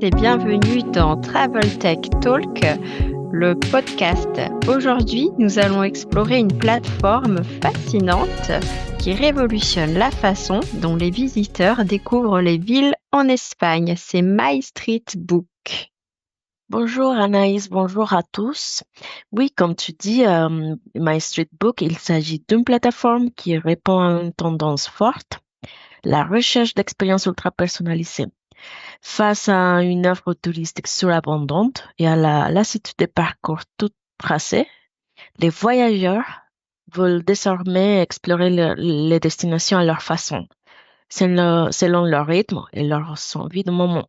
Et bienvenue dans Travel Tech Talk, le podcast. Aujourd'hui, nous allons explorer une plateforme fascinante qui révolutionne la façon dont les visiteurs découvrent les villes en Espagne. C'est My Street Book. Bonjour Anaïs, bonjour à tous. Oui, comme tu dis, My Street Book, il s'agit d'une plateforme qui répond à une tendance forte, la recherche d'expériences ultra personnalisées. Face à une offre touristique surabondante et à la lassitude des parcours tout tracés, les voyageurs veulent désormais explorer les destinations à leur façon, selon leur rythme et leur envie de moment,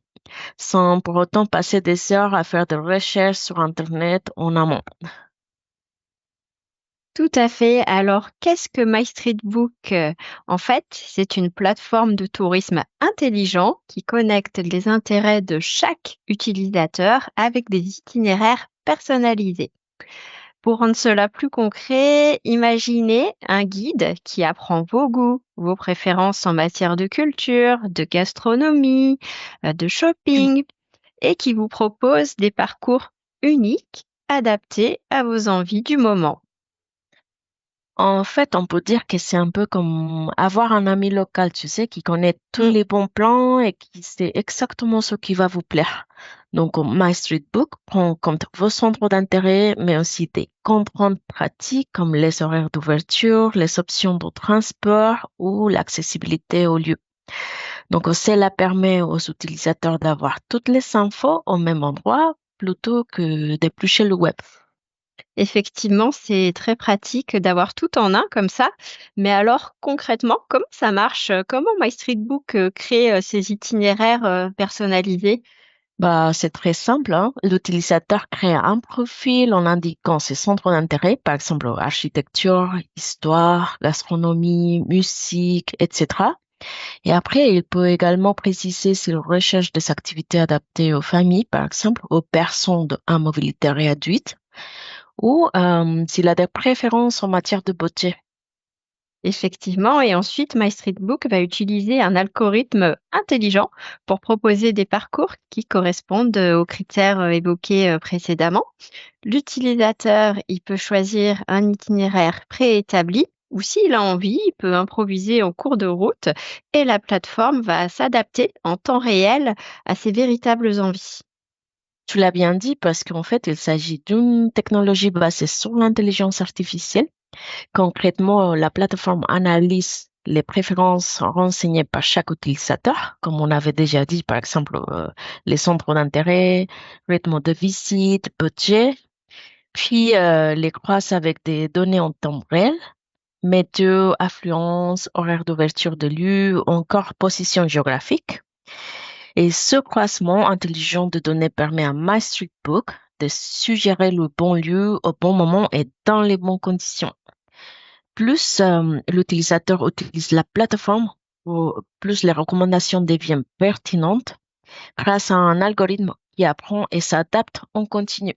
sans pour autant passer des heures à faire des recherches sur Internet en amont. Tout à fait. Alors, qu'est-ce que My Street Book? En fait, c'est une plateforme de tourisme intelligent qui connecte les intérêts de chaque utilisateur avec des itinéraires personnalisés. Pour rendre cela plus concret, imaginez un guide qui apprend vos goûts, vos préférences en matière de culture, de gastronomie, de shopping et qui vous propose des parcours uniques adaptés à vos envies du moment. En fait, on peut dire que c'est un peu comme avoir un ami local, tu sais, qui connaît tous Mm. les bons plans et qui sait exactement ce qui va vous plaire. Donc, My Street Book prend en compte vos centres d'intérêt, mais aussi des contraintes pratiques comme les horaires d'ouverture, les options de transport ou l'accessibilité au lieu. Donc, cela permet aux utilisateurs d'avoir toutes les infos au même endroit plutôt que d'éplucher le web. Effectivement, c'est très pratique d'avoir tout en un comme ça. Mais alors, concrètement, comment ça marche? Comment My Street Book crée ses itinéraires personnalisés? Bah, c'est très simple, hein. L'utilisateur crée un profil en indiquant ses centres d'intérêt, par exemple architecture, histoire, gastronomie, musique, etc. Et après, il peut également préciser s'il recherche des activités adaptées aux familles, par exemple aux personnes à mobilité réduite, ou s'il a des préférences en matière de beauté. Effectivement, et ensuite, My Street Book va utiliser un algorithme intelligent pour proposer des parcours qui correspondent aux critères évoqués précédemment. L'utilisateur, il peut choisir un itinéraire préétabli ou s'il a envie, il peut improviser en cours de route et la plateforme va s'adapter en temps réel à ses véritables envies. Tu l'as bien dit parce qu'en fait, il s'agit d'une technologie basée sur l'intelligence artificielle. Concrètement, la plateforme analyse les préférences renseignées par chaque utilisateur, comme on avait déjà dit, par exemple, les centres d'intérêt, rythme de visite, budget, puis les croise avec des données en temps réel, météo, affluence, horaire d'ouverture de lieu, encore position géographique. Et ce croisement intelligent de données permet à MyStreetBook de suggérer le bon lieu au bon moment et dans les bonnes conditions. Plus l'utilisateur utilise la plateforme, plus les recommandations deviennent pertinentes grâce à un algorithme qui apprend et s'adapte en continu.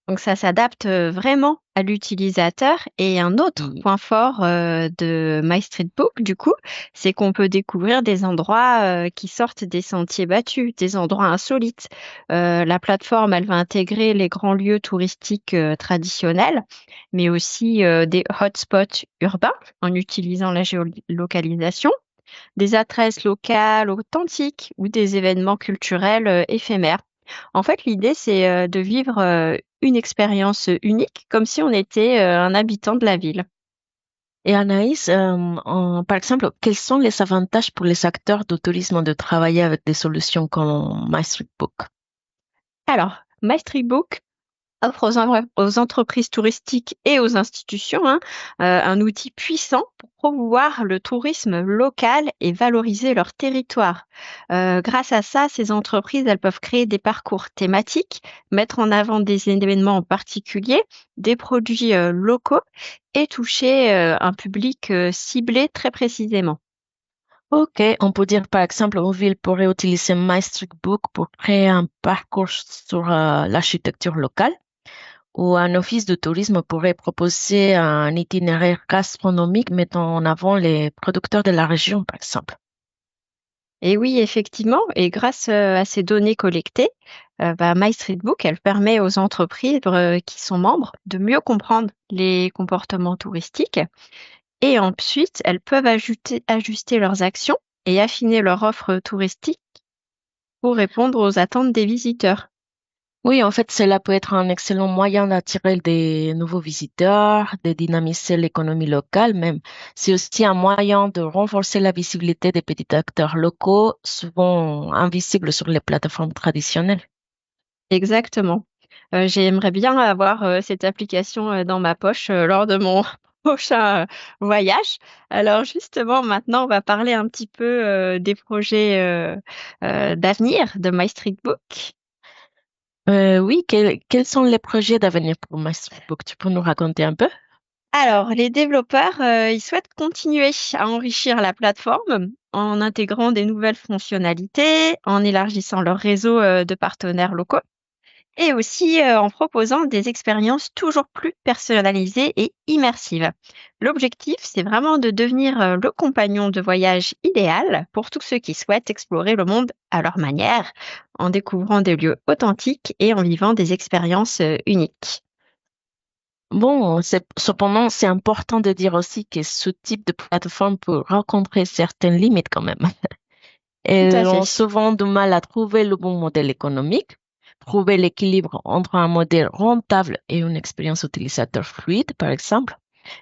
Donc ça s'adapte vraiment à l'utilisateur. Et un autre Mm. point fort de My Street Book, du coup, c'est qu'on peut découvrir des endroits qui sortent des sentiers battus, des endroits insolites. La plateforme, elle va intégrer les grands lieux touristiques traditionnels, mais aussi des hotspots urbains en utilisant la géolocalisation, des adresses locales authentiques ou des événements culturels éphémères. En fait, l'idée, c'est de vivre une expérience unique, comme si on était un habitant de la ville. Et Anaïs, par exemple, quels sont les avantages pour les acteurs de tourisme de travailler avec des solutions comme MyStreetBook? Alors, MyStreetBook offre aux entreprises touristiques et aux institutions un outil puissant pour promouvoir le tourisme local et valoriser leur territoire. Grâce à ça, ces entreprises, elles peuvent créer des parcours thématiques, mettre en avant des événements en particulier, des produits locaux et toucher un public ciblé très précisément. Ok, on peut dire par exemple, une ville pourrait utiliser MyStreetBook pour créer un parcours sur l'architecture locale Ou un office de tourisme pourrait proposer un itinéraire gastronomique mettant en avant les producteurs de la région, par exemple. Et oui, effectivement, et grâce à ces données collectées, MyStreetBook, elle permet aux entreprises qui sont membres de mieux comprendre les comportements touristiques et ensuite elles peuvent ajuster leurs actions et affiner leur offre touristique pour répondre aux attentes des visiteurs. Oui, en fait, cela peut être un excellent moyen d'attirer des nouveaux visiteurs, de dynamiser l'économie locale même. C'est aussi un moyen de renforcer la visibilité des petits acteurs locaux, souvent invisibles sur les plateformes traditionnelles. Exactement. J'aimerais bien avoir, cette application, dans ma poche, lors de mon prochain, voyage. Alors justement, maintenant, on va parler un petit peu, des projets, d'avenir de MyStreetBook. Oui, quels sont les projets d'avenir pour Masterbook? Tu peux nous raconter un peu? Alors, les développeurs, ils souhaitent continuer à enrichir la plateforme en intégrant des nouvelles fonctionnalités, en élargissant leur réseau, de partenaires locaux. Et aussi en proposant des expériences toujours plus personnalisées et immersives. L'objectif, c'est vraiment de devenir le compagnon de voyage idéal pour tous ceux qui souhaitent explorer le monde à leur manière, en découvrant des lieux authentiques et en vivant des expériences uniques. Bon, cependant, c'est important de dire aussi que ce type de plateforme peut rencontrer certaines limites quand même. Tout à Elles ont fait. souvent du mal à trouver le bon modèle économique, trouver l'équilibre entre un modèle rentable et une expérience utilisateur fluide, par exemple,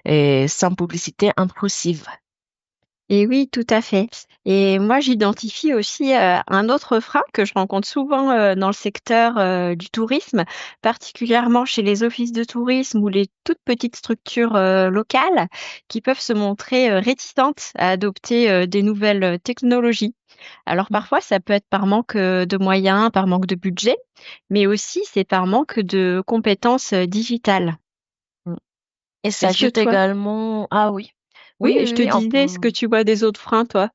et sans publicité intrusive. Et oui, tout à fait. Et moi, j'identifie aussi un autre frein que je rencontre souvent dans le secteur du tourisme, particulièrement chez les offices de tourisme ou les toutes petites structures locales qui peuvent se montrer réticentes à adopter des nouvelles technologies. Alors parfois, ça peut être par manque de moyens, par manque de budget, mais aussi c'est par manque de compétences digitales. Mm. Et Est-ce que s'ajoute toi, également, ah oui, oui, oui, oui, je te oui, disais, est-ce que tu vois des autres freins, toi?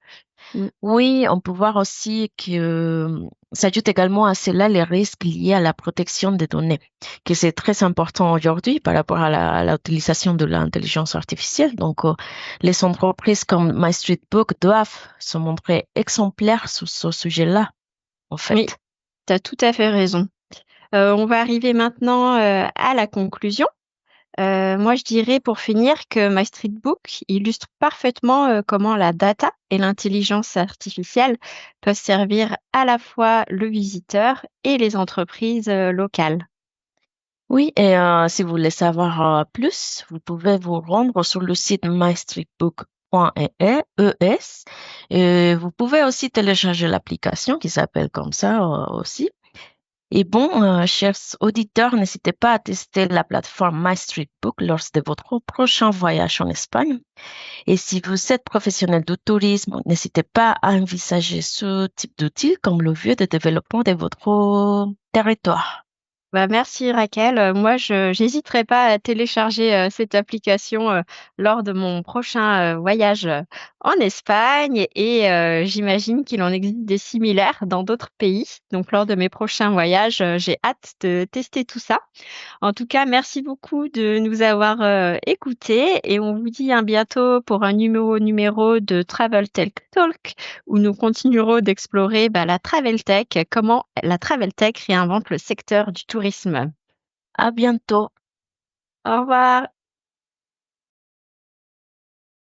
Mm. oui, on peut voir aussi que s'ajoute également à cela les risques liés à la protection des données, que c'est très important aujourd'hui par rapport à l'utilisation de l'intelligence artificielle. Donc, les entreprises comme MyStreetBook doivent se montrer exemplaires sur ce sujet-là, en Oui, fait. tu as tout à fait raison. On va arriver maintenant, à la conclusion. Moi, je dirais pour finir que MyStreetBook illustre parfaitement, comment la data et l'intelligence artificielle peuvent servir à la fois le visiteur et les entreprises, locales. Oui, et si vous voulez savoir plus, vous pouvez vous rendre sur le site mystreetbook.es. Et vous pouvez aussi télécharger l'application qui s'appelle comme ça aussi. Et bon, chers auditeurs, n'hésitez pas à tester la plateforme MyStreetBook lors de votre prochain voyage en Espagne. Et si vous êtes professionnel de tourisme, n'hésitez pas à envisager ce type d'outil comme le lieu de développement de votre territoire. Bah, merci Raquel. Moi, je j'hésiterai pas à télécharger, cette application, lors de mon prochain, voyage, en Espagne et j'imagine qu'il en existe des similaires dans d'autres pays. Donc lors de mes prochains voyages, j'ai hâte de tester tout ça. En tout cas, merci beaucoup de nous avoir, écoutés et on vous dit à bientôt pour un numéro de Travel Tech Talk où nous continuerons d'explorer, la travel tech, comment la travel tech réinvente le secteur du tourisme. À bientôt. Au revoir.